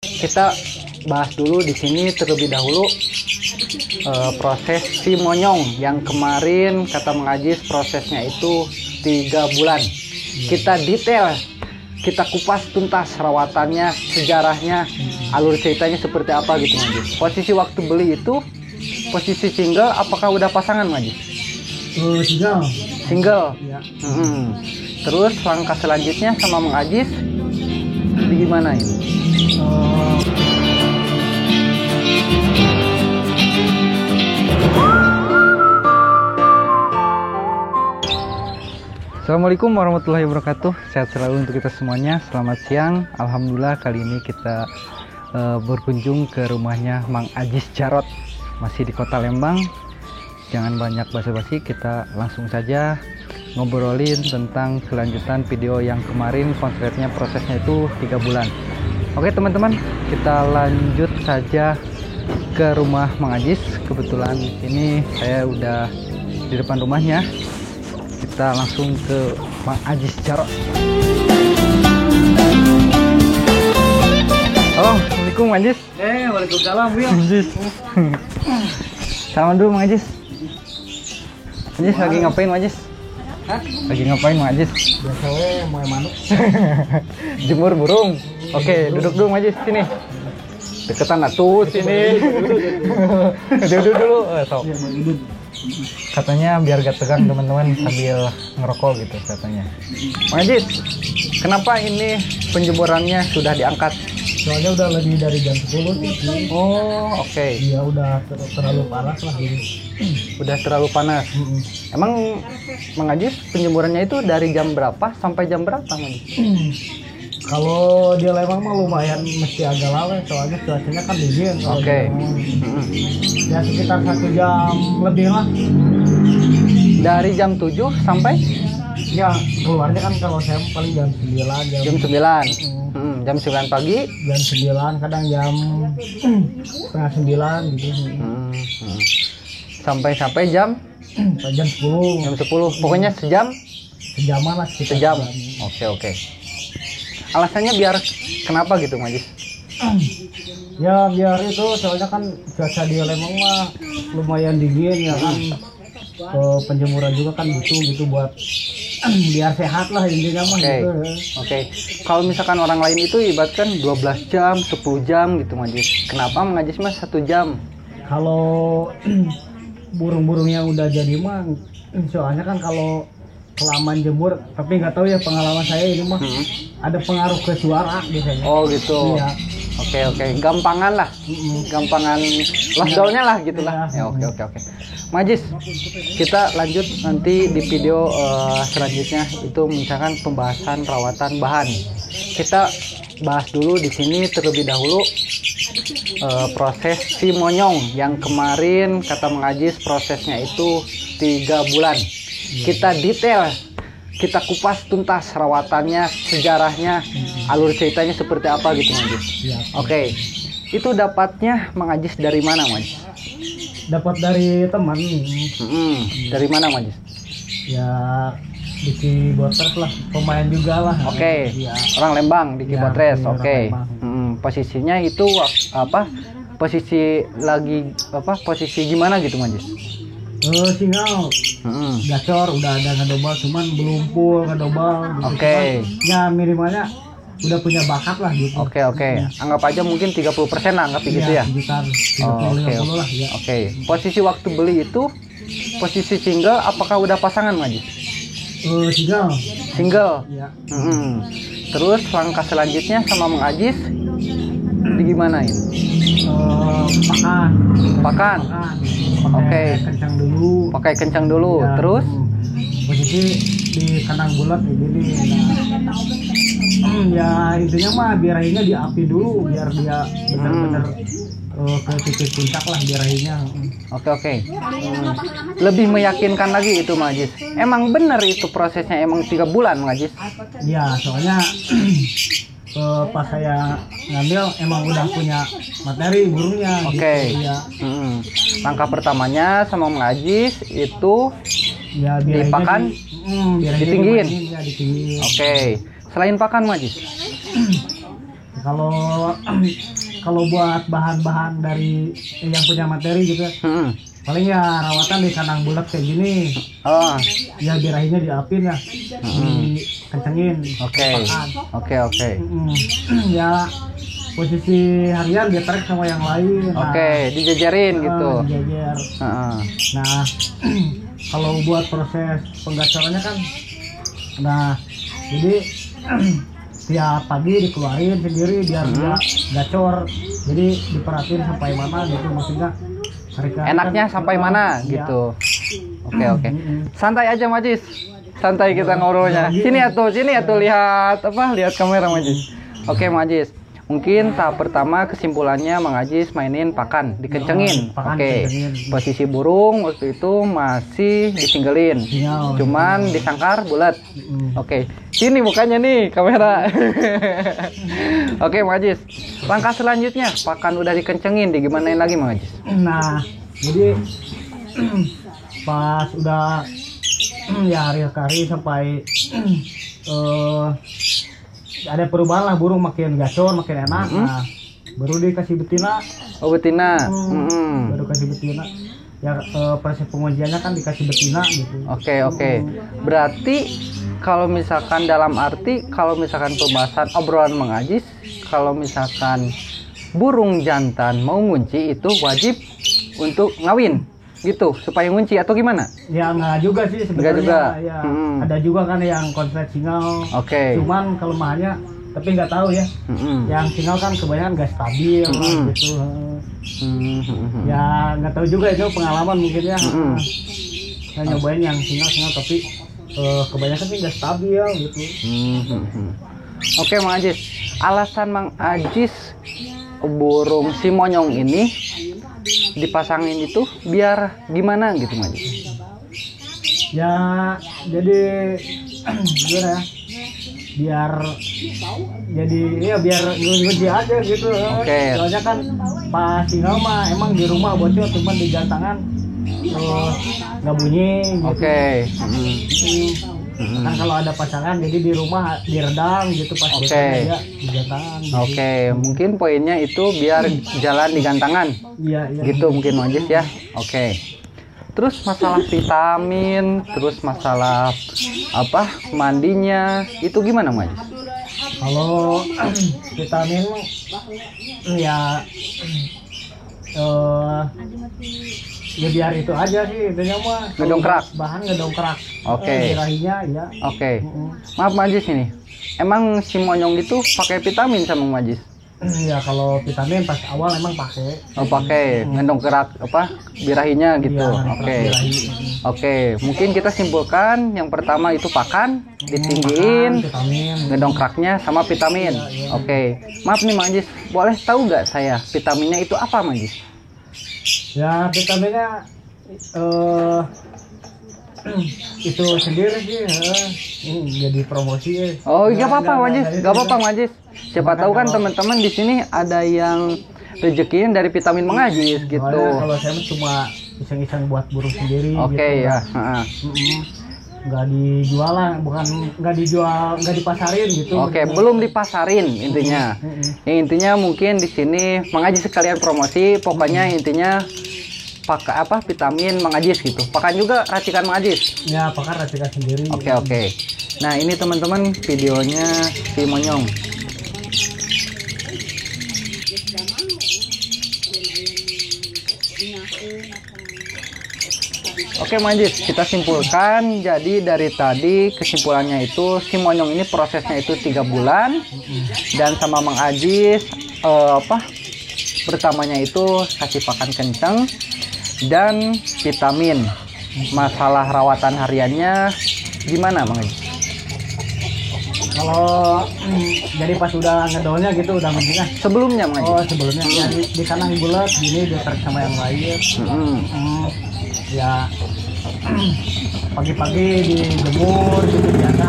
Kita bahas dulu di sini terlebih dahulu proses si monyong yang kemarin kata Mang Ajis prosesnya itu 3 bulan. Kita detail, kita kupas tuntas rawatannya, sejarahnya, alur ceritanya seperti apa gitu Mang Ajis. Posisi waktu beli itu posisi single, apakah udah pasangan Mang Ajis? Single. Single. Ya. Terus langkah selanjutnya sama Mang Ajis gimana ini? Assalamualaikum warahmatullahi wabarakatuh. Sehat selalu untuk kita semuanya. Selamat siang. Alhamdulillah kali ini kita berkunjung ke rumahnya Mang Ajis Jarot, masih di Kota Lembang. Jangan banyak basa-basi, kita langsung saja ngobrolin tentang kelanjutan video yang kemarin. Konsepnya prosesnya itu 3 bulan. Oke teman-teman, kita lanjut saja ke rumah Mang Ajis. Kebetulan di sini saya udah di depan rumahnya. Kita langsung ke Mang Ajis Jarot. Halo, Assalamualaikum Mang Ajis. Waalaikumsalam, Wil. Ajis. Salam dulu Mang Ajis. Ajis lagi ngapain Mang Ajis? Lagi ngapain Mang Ajis? Biasanya mau manuk. Jemur burung. Oke, duduk dulu Mang Ajis sini. Deketan atuh sini. Duduk dulu. Sok. Katanya biar gak tegang teman-teman sambil ngerokok gitu katanya. Mang Ajis, kenapa ini penjemurannya sudah diangkat? Soalnya udah lebih dari jam 10 sih. Oh, oke. Iya, udah terlalu panas lah ini. Udah terlalu panas. Emang Mang Ajis penjemurannya itu dari jam berapa sampai jam berapa Mang Ajis? Kalau di Lembang mah lumayan mesti agak lama, soalnya cuacanya kan dingin. Oke. Ya sekitar 1 jam lebih lah. Dari jam 7 sampai Ya keluarnya kan kalau saya paling jam 9. jam 9. Jam 9 pagi. Jam 9, kadang jam setengah 9 gitu. Sampai jam Jam 10. jam 10. Pokoknya Sejaman lah, sekitar sejam. Oke. Alasannya biar kenapa gitu Mang Ajis? Ya biar itu, soalnya kan cuaca di Lembang mah lumayan dingin ya kan. Penjemuran juga kan butuh gitu buat biar sehat lah intinya mah gitu. Oke. Kalau misalkan orang lain itu ibaratkan 12 jam, 10 jam gitu Mang Ajis. Kenapa Mang Ajis mah 1 jam? Kalau burung-burung yang udah jadi mah, soalnya kan kalau kelamaan jemur, tapi nggak tahu ya pengalaman saya ini mah ada pengaruh ke suara biasanya. Oh gitu. Iya. Oke. Gampangan lah. Gampangan lockdownnya lah gitulah. Iya. Ya oke. Mang Ajis, kita lanjut nanti di video selanjutnya itu misalkan pembahasan rawatan bahan. Kita bahas dulu di sini terlebih dahulu proses si monyong yang kemarin kata Mang Ajis prosesnya itu 3 bulan. Kita detail, kita kupas tuntas rawatannya, sejarahnya, alur ceritanya seperti apa gitu Mang Ajis. Oke. Itu dapatnya Mang Ajis dari mana Mang Ajis? Dapat dari teman. Dari mana Mang Ajis? Ya di Cibotres lah, pemain juga lah. Oke. Iya. Orang Lembang di Ya, Cibotres. orang Oke. Lembang. Posisinya itu apa? Posisi lagi apa? Posisi gimana gitu Mang Ajis? Singal. Gacor udah ada ngedobal, cuman belum full ngedobal gitu. Oke. Cuman, ya minimalnya udah punya bakat lah gitu. Oke. Anggap aja mungkin 30% lah, anggap gitu ya. Sekitar 30-50 lah ya. Oke. Posisi waktu beli itu posisi single, apakah udah pasangan Mang Ajis? Singal. Single. Ya. Terus langkah selanjutnya sama Mang Ajis gimana ini? Pakan. Oke. Kencang dulu. Pakai kencang dulu. Ya, Terus posisi di kandang bulat kayak gini. Ya intinya mah birahinya diapi dulu biar dia benar-benar ke titik puncak lah birahinya. Oke. Lebih meyakinkan lagi itu Mang Ajis. Emang bener itu prosesnya emang 3 bulan Mang Ajis? Ya soalnya pas saya ngambil emang udah punya materi burungnya. Oke. Gitu, ya. Langkah pertamanya sama Mang Ajis itu Ya dipakan, birahinya ditinggiin. Ya, ditinggiin. Oke. Selain pakan Mang Ajis, Kalau kalau buat bahan-bahan dari yang punya materi gitu, paling ya rawatan di kandang bulat kayak gini. Oh, Ya birahinya diapin ya, dikencengin. oke. dipakan. Oke. Ya posisi harian dia tarik sama yang lain. Oke, dijajarin gitu. Dijajar. Heeh. Nah, kalau buat proses penggacorannya kan, nah jadi tiap pagi dikeluarin sendiri biar dia gacor. Jadi diperhatiin sampai mana gitu, maksudnya Enaknya kan, sampai mana iya. gitu. Oke. Santai aja Majis. Santai kita ngobrolnya. Sini atuh lihat lihat kamera Majis. Oke Majis. Mungkin tahap pertama kesimpulannya Mang Ajis mainin pakan, dikencengin. Pakan Oke. dikencengin. Posisi burung waktu itu masih ditinggalin. Iya, Cuman disangkar bulat. Oke. Sini mukanya nih kamera. Oke Mang Ajis. Langkah selanjutnya pakan udah dikencengin, digimanain lagi Mang Ajis? Nah, jadi pas udah ya hari ke hari sampai ada perubahan lah, burung makin gacor, makin enak. Nah, baru dikasih betina. Oh betina. Baru kasih betina. Ya proses pengujiannya kan dikasih betina gitu. Oke. Berarti kalau misalkan dalam arti kalau misalkan pembahasan obrolan Mang Ajis, kalau misalkan burung jantan mau ngunci itu wajib untuk ngawin gitu supaya ngunci atau gimana? Ya enggak juga sih sebenarnya. Enggak juga. Ya, ada juga kan yang konslet singal. Oke. Cuman kelemahannya tapi nggak tahu ya. Yang singal kan kebanyakan nggak stabil gitu. Ya nggak tahu juga itu pengalaman mungkin ya. Saya nyobain yang singal tapi kebanyakan sih nggak stabil gitu. Oke Mang Ajis, alasan Mang Ajis burung si monyong ini dipasangin itu biar gimana gitu Mang Ajis? Ya jadi gimana ya? Biar ngunci aja gitu. Oke. Soalnya kan pas singal mah emang di rumah bocor, cuman di jantangan nggak bunyi gitu. Oke. Kan kalau ada pasangan jadi di rumah diredam gitu pas dia di jantangan. Oke, mungkin poinnya itu biar jalan di gantangan. Iya. Gitu mungkin Mang Ajis ya. Oke. Terus masalah vitamin, terus masalah mandinya itu gimana Mang Ajis? Kalau vitamin ya ya biar itu aja sih intinya mah Ngedongkrak. bahan ngedongkrak. Oke. Birahinya ya. Oke. Maaf Mang Ajis ini. Emang si monyong itu pakai vitamin sama Mang Ajis? Ya kalau vitamin pas awal emang pakai. Oh pakai ngedongkrak birahinya gitu. Iya, Oke. birahi. Oke, mungkin kita simpulkan yang pertama itu pakan, ditinggiin, Vitamin. ngedongkraknya sama vitamin. Iya. Oke. Maaf nih Mang Ajis, boleh tahu nggak saya vitaminnya itu apa Mang Ajis? Ya vitaminnya itu sendiri sih jadi promosi ya. Oh nggak apa-apa Mang Ajis, Enggak, nggak apa-apa Mang Ajis. Siapa tahu kan teman-teman di sini ada yang rezekiin dari vitamin Mang Ajis gitu. Kalau saya cuma iseng-iseng buat burung sendiri. Oke gitu. ya. Nggak dijual lah, bukan nggak dijual, nggak dipasarin gitu. Oke, belum dipasarin intinya. Yang intinya mungkin di sini Mang Ajis sekalian promosi, pokoknya intinya pakai vitamin Mang Ajis gitu. Pakan juga racikan Mang Ajis. Ya, pakan racikan sendiri. Oke. Nah, ini teman-teman videonya si monyong. Oke Mang Ajis, kita simpulkan. Jadi dari tadi kesimpulannya itu si monyong ini prosesnya itu 3 bulan dan sama Mang Ajis pertamanya itu kasih pakan kencang dan vitamin. Masalah rawatan hariannya gimana Mang Ajis? Kalau jadi pas udah ngedolnya gitu udah mendingan. Sebelumnya Mang Ajis? Oh sebelumnya ya, di kandang bulat gini ditarik sama yang lain. Ya pagi-pagi dijemur gitu biasa.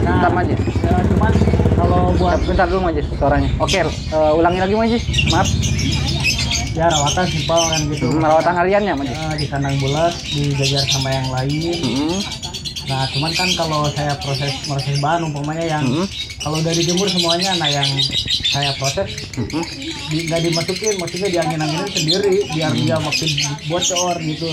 Nah, Bentar Mang Ajis. ya, cuman kalau buat Bentar dulu Mang Ajis suaranya. Oke, ulangi lagi Mang Ajis. Maaf. ya rawatan simpel kan gitu. Rawatan hariannya Mang Ajis. Di kandang bulat dijajar sama yang lain. Nah cuman kan kalau saya proses bahan umpamanya yang kalau udah dijemur semuanya, nah yang saya proses nggak dimasukin, maksudnya diangin-anginin sendiri biar dia makin bocor gitu.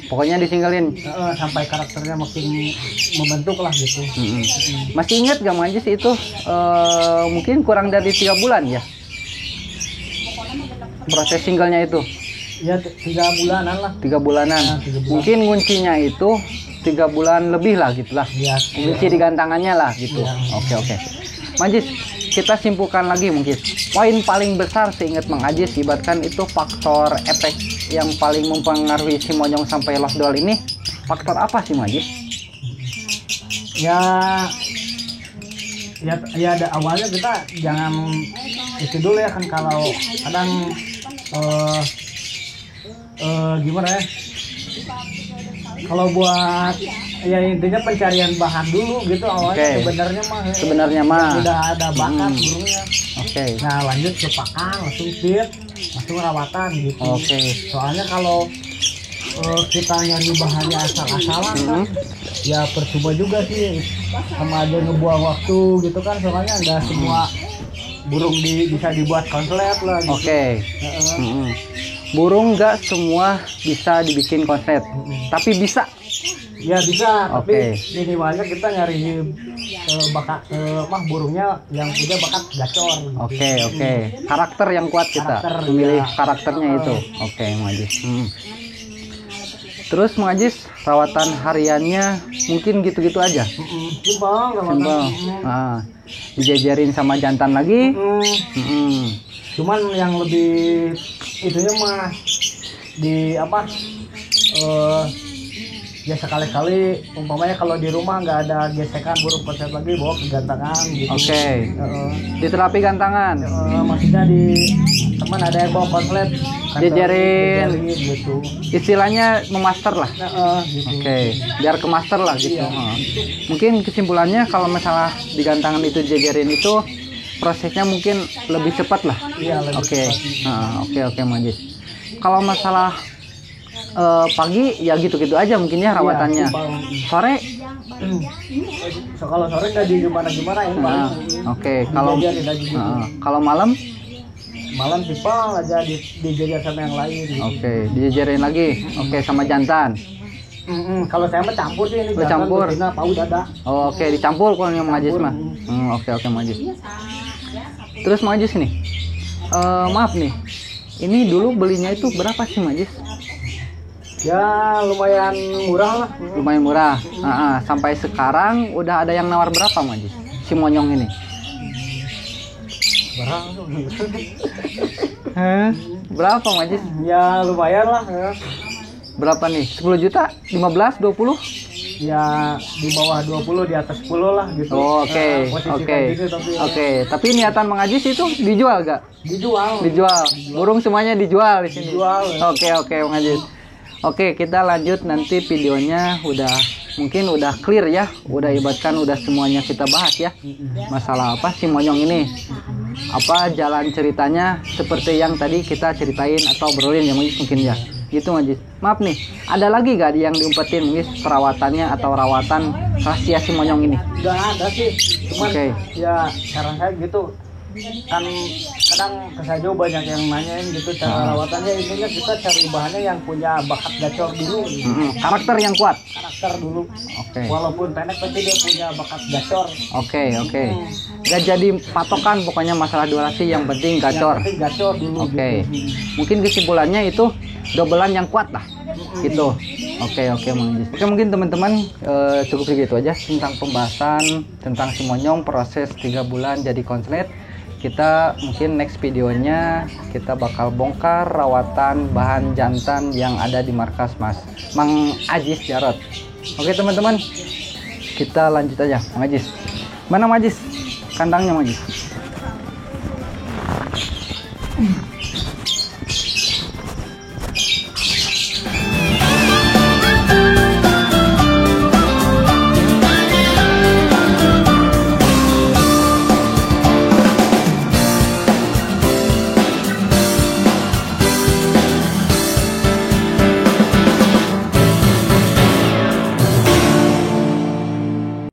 Pokoknya disinggalin. Sampai karakternya makin membentuk lah gitu. Masih ingat gak Mang Ajis itu mungkin kurang dari 3 bulan ya proses singlenya itu? Ya 3 bulanan lah. 3 bulanan. Nah, 3 bulan. Mungkin nguncinya itu 3 bulan lebih lah gitulah. Ya, Kunci di gantangannya lah gitu. Ya. Oke. Mang Ajis, kita simpulkan lagi mungkin. Poin paling besar seingat Mang Ajis ibaratkan itu faktor efek yang paling mempengaruhi si monyong sampai lost doll ini. Faktor apa sih Mang Ajis? Ya ada awalnya kita jangan itu dulu ya kan, kalau kadang gimana ya, kalau buat ya intinya pencarian bahan dulu gitu awalnya. Sebenarnya mah udah ada bakat burungnya. Nah lanjut ke pakan, langsung feed, langsung rawatan gitu. Soalnya kalau kita nyari bahannya asal-asalan kan ya percuma juga sih, sama aja ngebuang waktu gitu kan, soalnya nggak semua burung bisa dibuat konslet lah gitu. Burung nggak semua bisa dibikin konslet, tapi bisa. Ya bisa, tapi minimalnya kita nyari bakat burungnya yang punya bakat gacor gitu. Karakter yang kuat kita memilih karakternya itu. Mang Ajis. Terus Mang Ajis, rawatan hariannya mungkin gitu-gitu aja. Simpel. Dijajarin sama jantan lagi. Cuman yang lebih itunya mah di ya sekali-kali umpamanya kalau di rumah nggak ada gesekan burung konslet lagi, bawa ke gantangan gitu. Diterapi gantangan. Maksudnya di teman ada yang bawa konslet, jajarin gitu. Istilahnya memaster lah. Gitu. Biar ke master lah gitu. Mungkin kesimpulannya kalau masalah di gantangan itu jajarin itu prosesnya mungkin lebih cepat lah. Oke, Mang Ajis. Kalau masalah pagi ya gitu-gitu aja mungkin ya rawatannya. Sore? Kalau sore nggak di gimana ya Pak. Kalau malam? Malam simpel aja dijajar sama yang lain. Dijajarin lagi. Sama jantan. Kalau saya mah campur sih ini. Campur. Pau dada. Dicampur kalau yang Mang Ajis mah. Mang Ajis. Terus Mang Ajis nih, maaf nih, ini dulu belinya itu berapa sih Mang Ajis? Ya lumayan murah lah. Lumayan murah. Sampai sekarang udah ada yang nawar berapa Mang Ajis? Si monyong ini? Berapa Mang Ajis? Ya lumayan lah. Berapa nih? 10 juta? 15? 20? Ya di bawah 20, di atas 10 lah gitu. Tapi niatan Mang Ajis itu dijual gak? Dijual. Burung semuanya dijual di sini. Dijual. Mang Ajis. Kita lanjut nanti videonya mungkin udah clear ya, udah ibaratkan udah semuanya kita bahas ya. Masalah apa si monyong ini? Apa jalan ceritanya seperti yang tadi kita ceritain atau obrolin ya mungkin ya. Gitu Mang Ajis. Maaf nih, ada lagi gak yang diumpetin Mang Ajis perawatannya atau rawatan rahasia si monyong ini? Gak ada sih, cuman ya saran saya gitu kan, kadang ke saya juga banyak yang nanyain gitu cara rawatannya. Intinya kita cari bahannya yang punya bakat gacor dulu gitu. Karakter yang kuat. Dulu. Walaupun pendek tapi dia punya bakat gacor. Gak jadi patokan pokoknya masalah durasi, yang penting gacor. Dulu. Mungkin kesimpulannya itu dobelan yang kuat lah gitu. Mang Ajis. Mungkin teman-teman cukup segitu aja tentang pembahasan tentang si monyong proses 3 bulan jadi konslet. Kita mungkin next videonya kita bakal bongkar rawatan bahan jantan yang ada di markas Mang Ajis Jarot. Teman-teman, kita lanjut aja Mang Ajis. Mana Mang Ajis? Kandangnya Mang Ajis.